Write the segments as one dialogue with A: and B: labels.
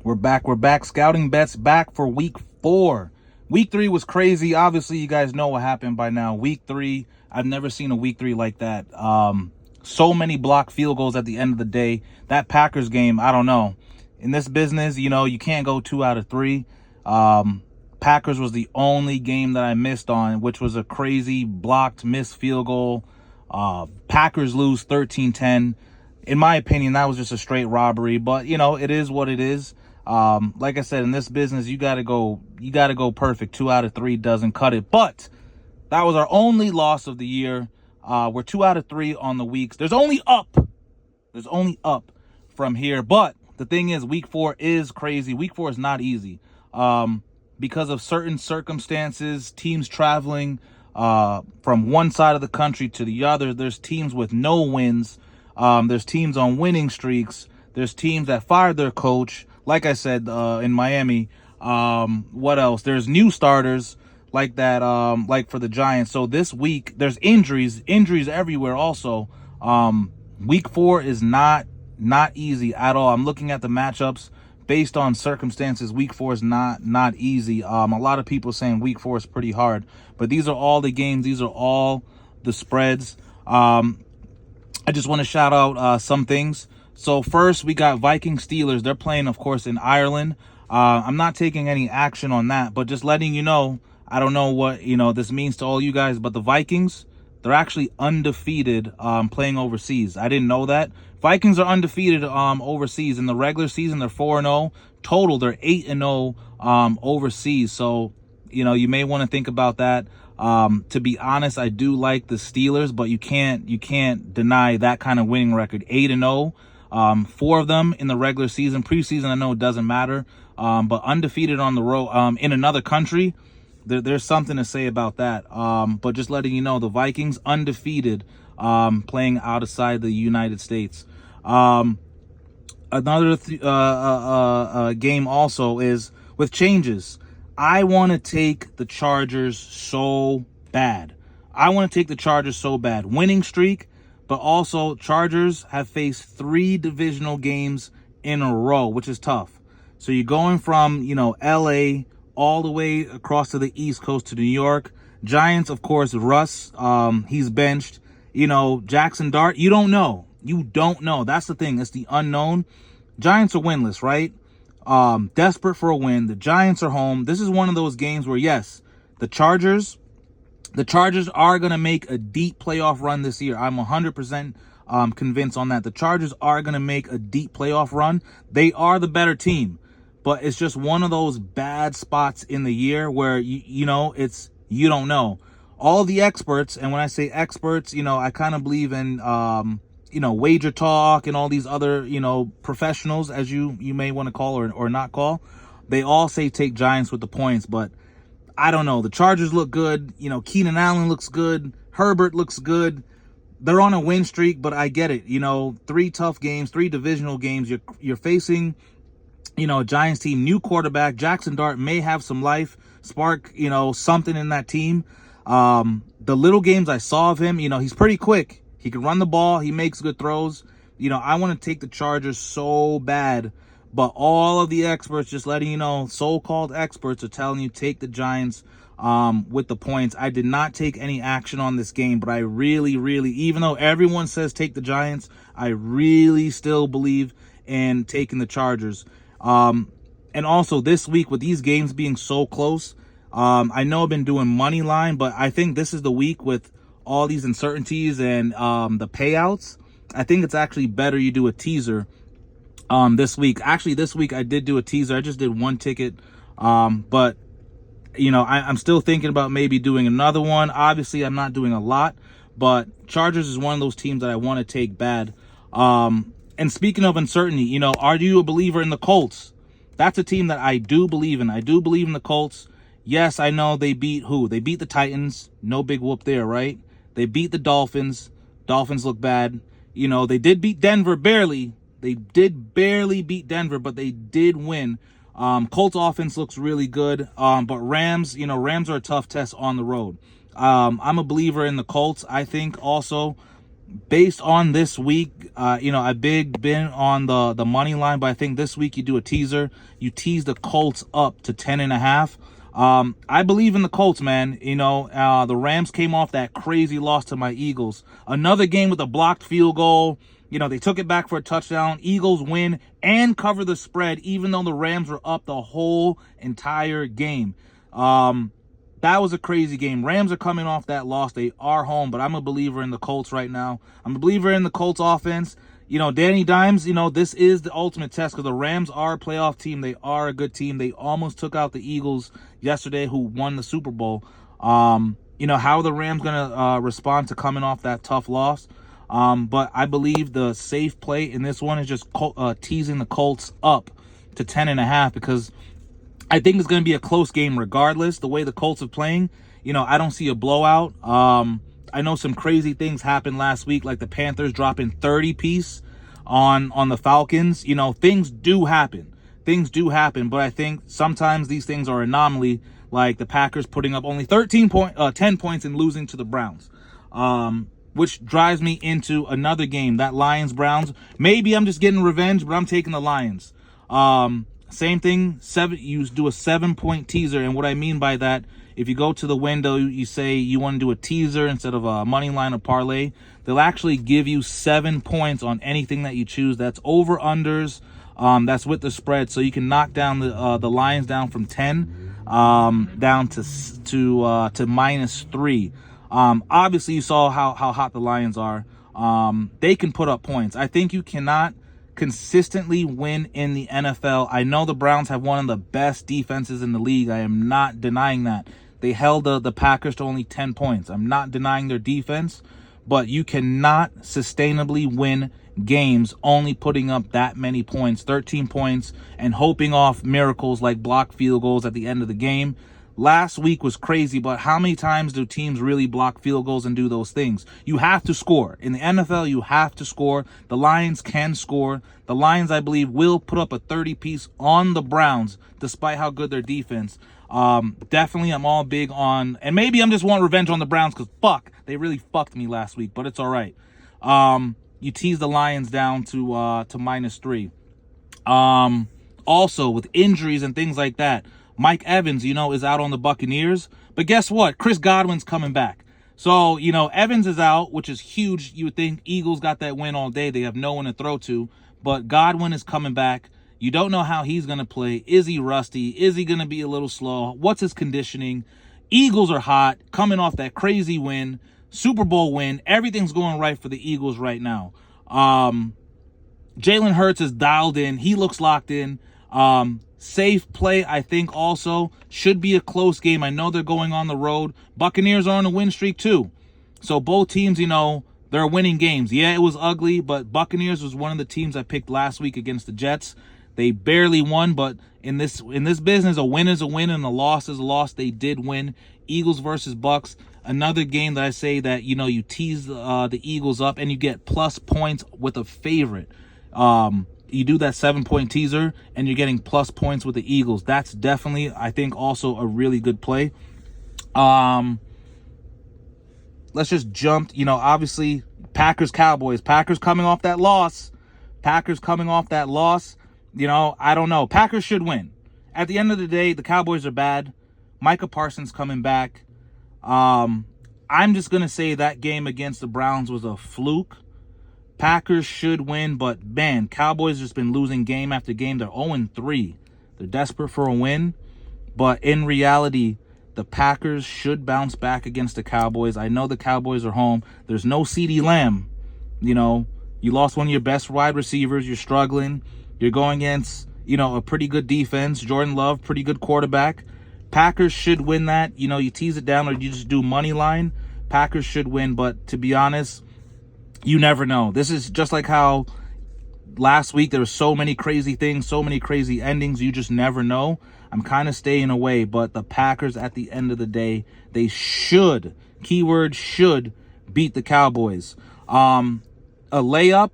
A: We're back. We're back. Scouting bets back for week 4. Week 3 was crazy. Obviously, you guys know what happened by now. Week 3, I've never seen a week 3 like that. So many blocked field goals at the end of the day. That Packers game, I don't know. In this business, you can't go 2 out of 3. Packers was the only game that I missed on, which was a crazy blocked missed field goal. Packers lose 13-10. In my opinion, that was just a straight robbery, but it is what it is. Like I said, in this business, you gotta go perfect. 2 out of 3 doesn't cut it. But that was our only loss of the year. We're 2 out of 3 on the weeks. There's only up from here. But the thing is, week 4 is crazy. Week 4 is not easy. Because of certain circumstances, teams traveling from one side of the country to the other. There's teams with no wins. There's teams on winning streaks. There's teams that fired their coach. Like I said, in Miami. What else? There's new starters like that, like for the Giants. So this week, there's injuries everywhere also. Week 4 is not easy at all. I'm looking at the matchups based on circumstances. Week 4 is not easy. A lot of people saying week 4 is pretty hard, but these are all the games. These are all the spreads. I just want to shout out some things. So first, we got Vikings Steelers. They're playing, of course, in Ireland. I'm not taking any action on that, but just letting you know, I don't know what this means to all you guys, but the Vikings, they're actually undefeated playing overseas. I didn't know that. Vikings are undefeated overseas. In the regular season, they're 4-0. Total, they're 8-0 overseas. So, you may want to think about that. To be honest, I do like the Steelers, but you can't deny that kind of winning record. 8-0, 4 of them in the regular season. Preseason, I know it doesn't matter, but undefeated on the road in another country, there's something to say about that. But just letting you know, the Vikings undefeated playing outside the United States. Another game also is with changes. I want to take the Chargers so bad. Winning streak, but also Chargers have faced 3 divisional games in a row, which is tough. So you're going from, LA all the way across to the East Coast to New York. Giants, of course, Russ, he's benched. Jackson Dart, you don't know. That's the thing. It's the unknown. Giants are winless, right? Desperate for a win. The Giants are home. This is one of those games where, yes, the Chargers are going to make a deep playoff run this year. I'm 100% convinced on that. The Chargers are going to make a deep playoff run. They are the better team, but it's just one of those bad spots in the year where, you don't know. All the experts, and when I say experts, I kind of believe in, Wager Talk and all these other, professionals, as you may want to call or not call. They all say take Giants with the points, but I don't know. The Chargers look good. Keenan Allen looks good. Herbert looks good. They're on a win streak, but I get it. 3 tough games, 3 divisional games. You're facing, a Giants team, new quarterback. Jackson Dart may have some life, spark, something in that team. The little games I saw of him, he's pretty quick. He can run the ball. He makes good throws. I want to take the Chargers so bad. But all of the experts, just letting you know, so-called experts are telling you take the Giants with the points. I did not take any action on this game, but I really, even though everyone says take the Giants, I really still believe in taking the Chargers. And also this week, with these games being so close, I know I've been doing money line, but I think this is the week with all these uncertainties and the payouts. I think it's actually better you do a teaser this week. Actually, this week I did do a teaser. I just did 1 ticket. But, I'm still thinking about maybe doing another one. Obviously, I'm not doing a lot, but Chargers is one of those teams that I want to take bad. And speaking of uncertainty, are you a believer in the Colts? That's a team that I do believe in. I do believe in the Colts. Yes, I know they beat who? They beat the Titans. No big whoop there, right? They beat the Dolphins. Dolphins look bad. They did beat Denver barely. They did barely beat Denver, but they did win. Colts offense looks really good. But Rams, Rams are a tough test on the road. I'm a believer in the Colts. I think also based on this week, I've been on the money line, but I think this week you do a teaser. You tease the Colts up to 10.5. I believe in the Colts, man. The Rams came off that crazy loss to my Eagles. Another game with a blocked field goal. They took it back for a touchdown. Eagles win and cover the spread, even though the Rams were up the whole entire game. That was a crazy game. Rams are coming off that loss. They are home, but I'm a believer in the Colts right now. I'm a believer in the Colts offense. Danny Dimes, this is the ultimate test because the Rams are a playoff team. They are a good team. They almost took out the Eagles yesterday, who won the Super Bowl. How are the Rams going to respond to coming off that tough loss? But I believe the safe play in this one is just teasing the Colts up to 10.5 because I think it's going to be a close game regardless. The way the Colts are playing, I don't see a blowout. I know some crazy things happened last week, like the Panthers dropping 30-piece on the Falcons. Things do happen. But I think sometimes these things are anomaly, like the Packers putting up only 10 points and losing to the Browns. Which drives me into another game, that Lions-Browns. Maybe I'm just getting revenge, but I'm taking the Lions. Same thing, you do a 7-point teaser, and what I mean by that, if you go to the window, you say you want to do a teaser instead of a money line or parlay, they'll actually give you 7 points on anything that you choose. That's over-unders, that's with the spread, so you can knock down the Lions down from 10 down to -3. Obviously, you saw how hot the Lions are. They can put up points. I think you cannot consistently win in the NFL. I know the Browns have one of the best defenses in the league. I am not denying that. They held the Packers to only 10 points. I'm not denying their defense, but you cannot sustainably win games only putting up that many points, 13 points, and hoping off miracles like blocked field goals at the end of the game. Last week was crazy, but how many times do teams really block field goals and do those things? You have to score. In the NFL, you have to score. The Lions can score. The Lions, I believe, will put up a 30-piece on the Browns, despite how good their defense. Definitely, I'm all big on, and maybe I'm just wanting revenge on the Browns because, they really fucked me last week, but it's all right. You tease the Lions down to -3. Also, with injuries and things like that, Mike Evans, is out on the Buccaneers. But guess what? Chris Godwin's coming back. So, Evans is out, which is huge. You would think Eagles got that win all day. They have no one to throw to. But Godwin is coming back. You don't know how he's going to play. Is he rusty? Is he going to be a little slow? What's his conditioning? Eagles are hot, coming off that crazy win, Super Bowl win. Everything's going right for the Eagles right now. Jalen Hurts is dialed in. He looks locked in. Safe play, I think, also should be a close game. I know they're going on the road. Buccaneers are on a win streak too. So both teams, they're winning games. Yeah, it was ugly, but Buccaneers was one of the teams I picked last week against the Jets. They barely won, but in this business, a win is a win and a loss is a loss. They did win. Eagles versus Bucks. Another game that I say that, you tease the Eagles up and you get plus points with a favorite. You do that 7-point teaser and you're getting plus points with the Eagles. That's definitely, I think, also a really good play. Let's just jump, obviously Packers, Cowboys. Packers coming off that loss. I don't know. Packers should win. At the end of the day, the Cowboys are bad. Micah Parsons coming back. I'm just going to say that game against the Browns was a fluke. Packers should win, but man, Cowboys just been losing game after game. They're 0-3. They're desperate for a win, but in reality, the Packers should bounce back against the Cowboys. I know the Cowboys are home. There's no CeeDee Lamb. You lost one of your best wide receivers. You're struggling. You're going against, a pretty good defense. Jordan Love, pretty good quarterback. Packers should win that. You tease it down or you just do money line. Packers should win, but to be honest, you never know. This is just like how last week there were so many crazy things, so many crazy endings. You just never know. I'm kind of staying away, but the Packers at the end of the day, they should, keyword should, beat the Cowboys. A layup,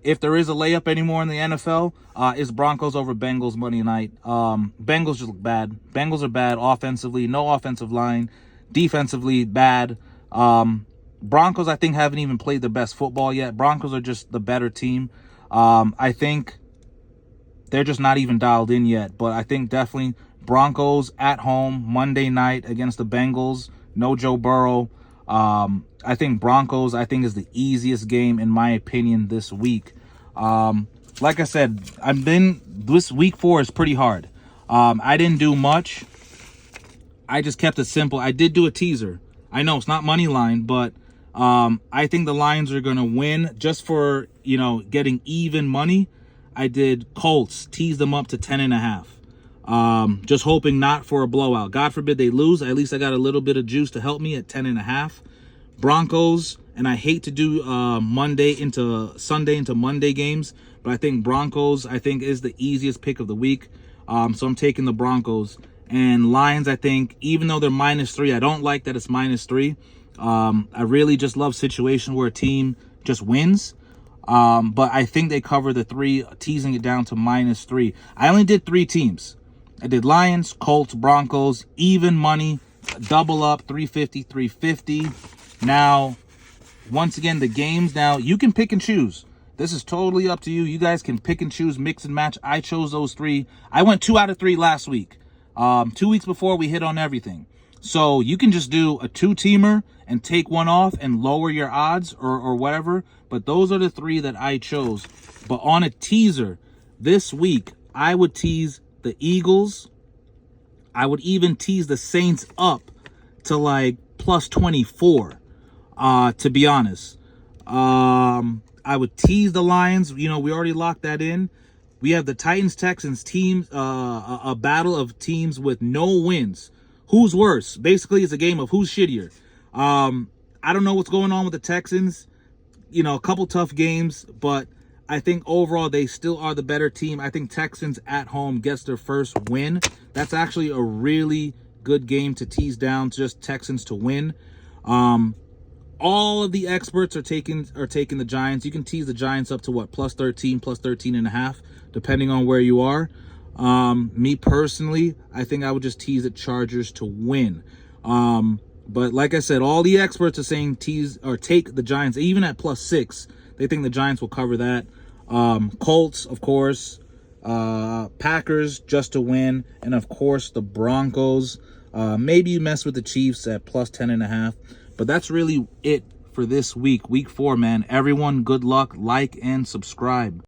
A: if there is a layup anymore in the NFL, is Broncos over Bengals Monday night. Bengals just look bad. Bengals are bad offensively, no offensive line. Defensively, bad. Broncos, I think, haven't even played their best football yet. Broncos are just the better team. I think they're just not even dialed in yet. But I think definitely Broncos at home, Monday night against the Bengals. No Joe Burrow. I think Broncos, I think, is the easiest game, in my opinion, this week. Like I said, this week 4 is pretty hard. I didn't do much. I just kept it simple. I did do a teaser. I know it's not money line, but I think the Lions are going to win just for, getting even money. I did Colts, tease them up to 10.5. Just hoping not for a blowout. God forbid they lose. At least I got a little bit of juice to help me at 10.5. Broncos, and I hate to do Sunday into Monday games, but I think Broncos, is the easiest pick of the week. So I'm taking the Broncos. And Lions, I think, even though they're -3, I don't like that it's -3. I really just love situation where a team just wins. But I think they cover the 3, teasing it down to -3. I only did 3 teams. I did Lions, Colts, Broncos, even money, double up, 350, 350. Now, once again, the games, now you can pick and choose. This is totally up to you. You guys can pick and choose, mix and match. I chose those 3. I went 2 out of 3 last week. 2 weeks before, we hit on everything. So you can just do a 2-teamer and take one off and lower your odds or whatever. But those are the 3 that I chose. But on a teaser this week, I would tease the Eagles. I would even tease the Saints up to like +24, to be honest. I would tease the Lions. We already locked that in. We have the Titans-Texans teams, a battle of teams with no wins. Who's worse? Basically, it's a game of who's shittier. I don't know what's going on with the Texans. A couple tough games, but I think overall they still are the better team. I think Texans at home gets their first win. That's actually a really good game to tease down, just Texans to win. All of the experts are taking the Giants. You can tease the Giants up to what, +13, +13.5, depending on where you are. Me personally, I think I would just tease the Chargers to win. But like I said, all the experts are saying tease or take the Giants, even at +6. They think the Giants will cover that. Colts, of course. Packers just to win, and of course the Broncos. Maybe you mess with the Chiefs at +10.5. But that's really it for this week. Week 4, man. Everyone, good luck. Like and subscribe.